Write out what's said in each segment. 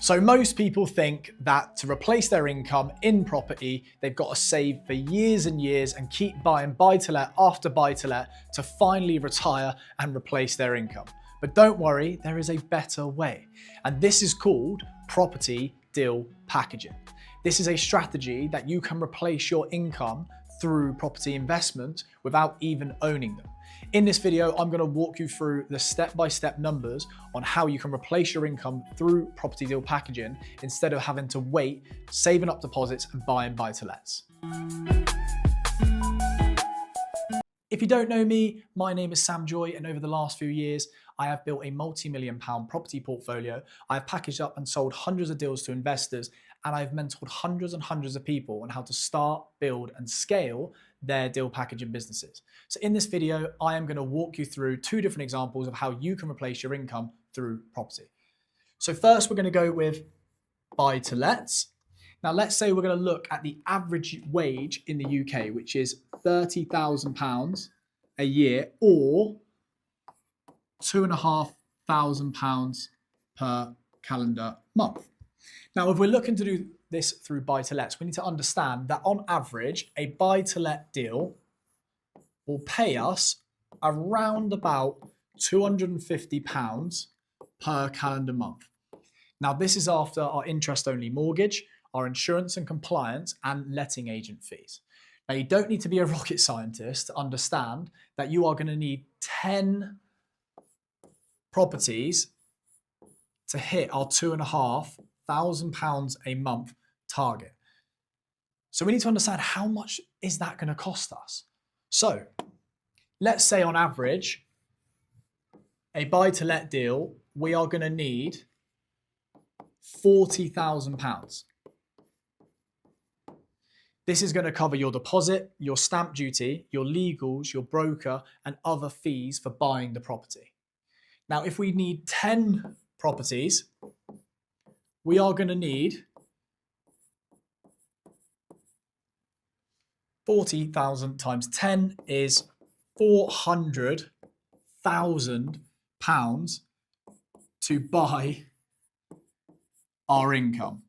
So most people think that to replace their income in property, they've got to save for years and years and keep buying buy-to-let after buy-to-let to finally retire and replace their income. But don't worry, there is a better way. And this is called property deal packaging. This is a strategy that you can replace your income through property investment without even owning them. In this video, I'm going to walk you through the step-by-step numbers on how you can replace your income through property deal packaging instead of having to wait, saving up deposits and buying buy-to-lets. If you don't know me, my name is Sam Joy, and over the last few years, I have built a multi-million-pound property portfolio. I've packaged up and sold hundreds of deals to investors, and I've mentored hundreds and hundreds of people on how to start, build, and scale their deal packaging businesses. So in this video, I am going to walk you through two different examples of how you can replace your income through property. So first, we're going to go with buy-to-lets. Now, let's say we're going to look at the average wage in the UK, which is £30,000 a year, or £2,500 per calendar month. Now, if we're looking to do this through buy-to-lets, we need to understand that on average, a buy-to-let deal will pay us around about £250 per calendar month. Now, this is after our interest-only mortgage, our insurance and compliance, and letting agent fees. Now, you don't need to be a rocket scientist to understand that you are going to need 10 properties to hit our £2,500 a month target. So we need to understand how much is that going to cost us. So let's say on average, a buy-to-let deal, we are going to need £40,000. This is going to cover your deposit, your stamp duty, your legals, your broker, and other fees for buying the property. Now, if we need 10 properties, we are going to need £40,000 times 10 is £400,000 to buy our income.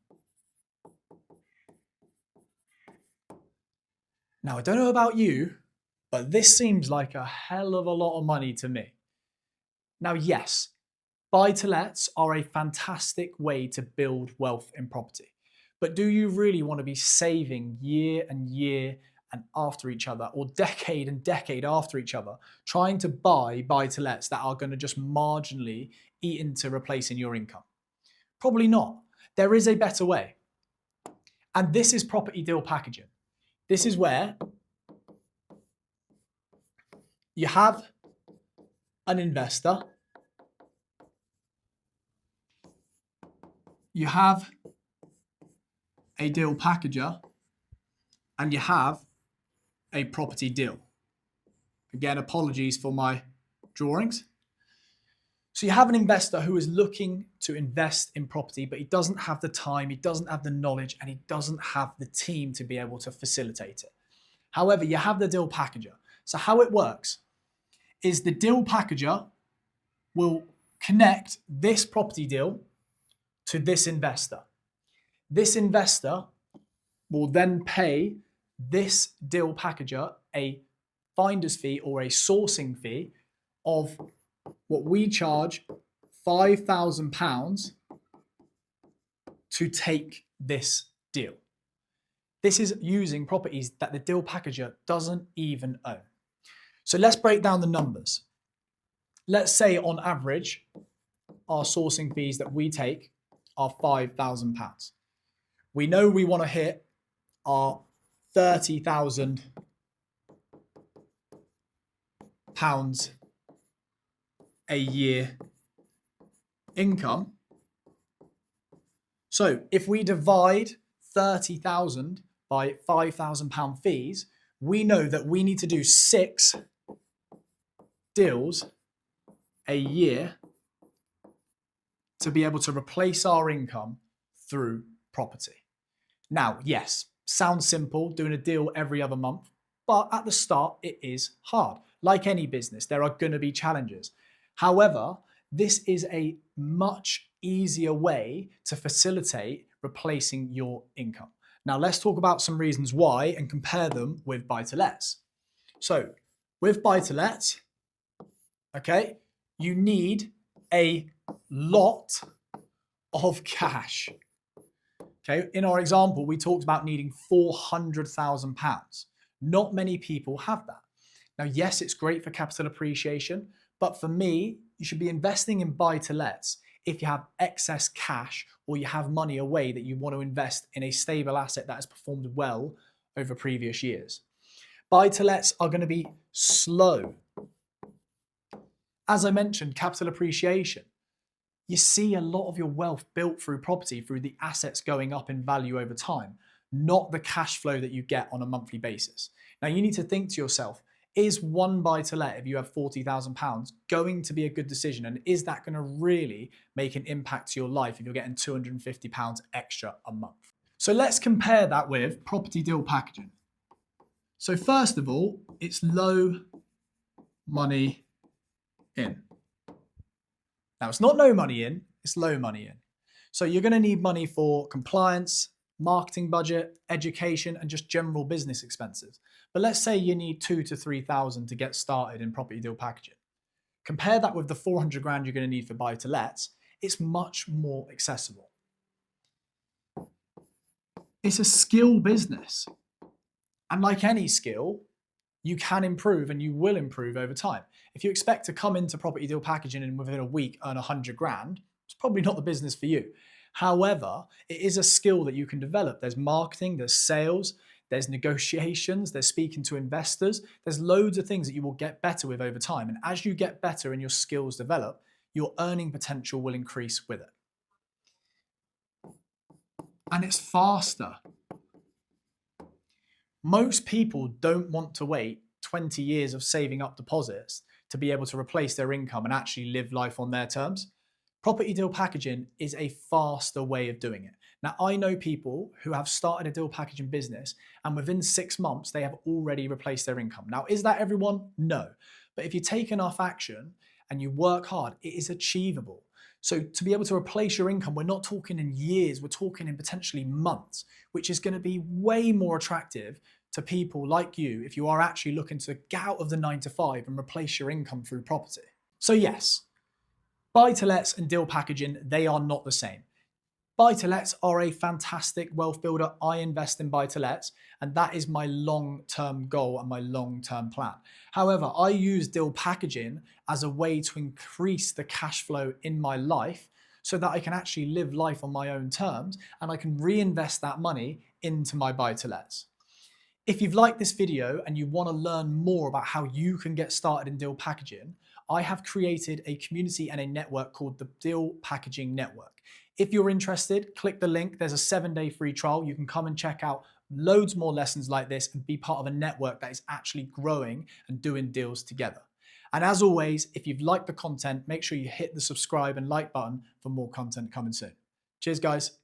Now, I don't know about you, but this seems like a hell of a lot of money to me. Now, yes, buy-to-lets are a fantastic way to build wealth in property. But do you really want to be saving year and year and after each other, or decade and decade after each other, trying to buy buy-to-lets that are going to just marginally eat into replacing your income? Probably not. There is a better way. And this is property deal packaging. This is where you have an investor, you have a deal packager, and you have a property deal. Again, apologies for my drawings. So you have an investor who is looking to invest in property, but he doesn't have the time, he doesn't have the knowledge, and he doesn't have the team to be able to facilitate it. However, you have the deal packager. So how it works is the deal packager will connect this property deal to this investor. This investor will then pay this deal packager a finder's fee or a sourcing fee of what we charge £5,000 to take this deal. This is using properties that the deal packager doesn't even own. So let's break down the numbers. Let's say on average, our sourcing fees that we take are £5,000. We know we want to hit our £30,000 a year income. So if we divide 30,000 by £5,000 fees, we know that we need to do 6 deals a year to be able to replace our income through property. Now, yes, sounds simple, doing a deal every other month, but at the start, it is hard. Like any business, there are going to be challenges. However, this is a much easier way to facilitate replacing your income. Now let's talk about some reasons why and compare them with buy-to-lets. So with buy-to-lets, okay, you need a lot of cash. Okay, in our example, we talked about needing £400,000. Not many people have that. Now, yes, it's great for capital appreciation, but for me, you should be investing in buy-to-lets if you have excess cash or you have money away that you want to invest in a stable asset that has performed well over previous years. Buy-to-lets are going to be slow. As I mentioned, capital appreciation. You see a lot of your wealth built through property, through the assets going up in value over time, not the cash flow that you get on a monthly basis. Now you need to think to yourself, is one buy-to-let, if you have £40,000, going to be a good decision? And is that going to really make an impact to your life if you're getting £250 extra a month? So let's compare that with property deal packaging. So first of all, it's low money in. Now, it's not no money in, it's low money in. So you're going to need money for compliance, marketing budget, education, and just general business expenses. But let's say you need 2,000 to 3,000 to get started in property deal packaging. Compare that with the 400 grand you're going to need for buy-to-lets, it's much more accessible. It's a skill business. And like any skill, you can improve and you will improve over time. If you expect to come into property deal packaging and within a week earn 100 grand, it's probably not the business for you. However, it is a skill that you can develop. There's marketing, there's sales, there's negotiations, there's speaking to investors. There's loads of things that you will get better with over time. And as you get better and your skills develop, your earning potential will increase with it. And it's faster. Most people don't want to wait 20 years of saving up deposits to be able to replace their income and actually live life on their terms. Property deal packaging is a faster way of doing it. Now, I know people who have started a deal packaging business and within 6 months, they have already replaced their income. Now, is that everyone? No. But if you take enough action and you work hard, it is achievable. So to be able to replace your income, we're not talking in years, we're talking in potentially months, which is going to be way more attractive to people like you if you are actually looking to get out of the 9 to 5 and replace your income through property. So yes, buy-to-lets and deal packaging, they are not the same. Buy-to-lets are a fantastic wealth builder. I invest in buy-to-lets, and that is my long-term goal and my long-term plan. However, I use deal packaging as a way to increase the cash flow in my life so that I can actually live life on my own terms and I can reinvest that money into my buy-to-lets. If you've liked this video and you want to learn more about how you can get started in deal packaging, I have created a community and a network called the Deal Packaging Network. If you're interested, click the link. There's a 7-day free trial. You can come and check out loads more lessons like this and be part of a network that is actually growing and doing deals together. And as always, if you've liked the content, make sure you hit the subscribe and like button for more content coming soon. Cheers, guys.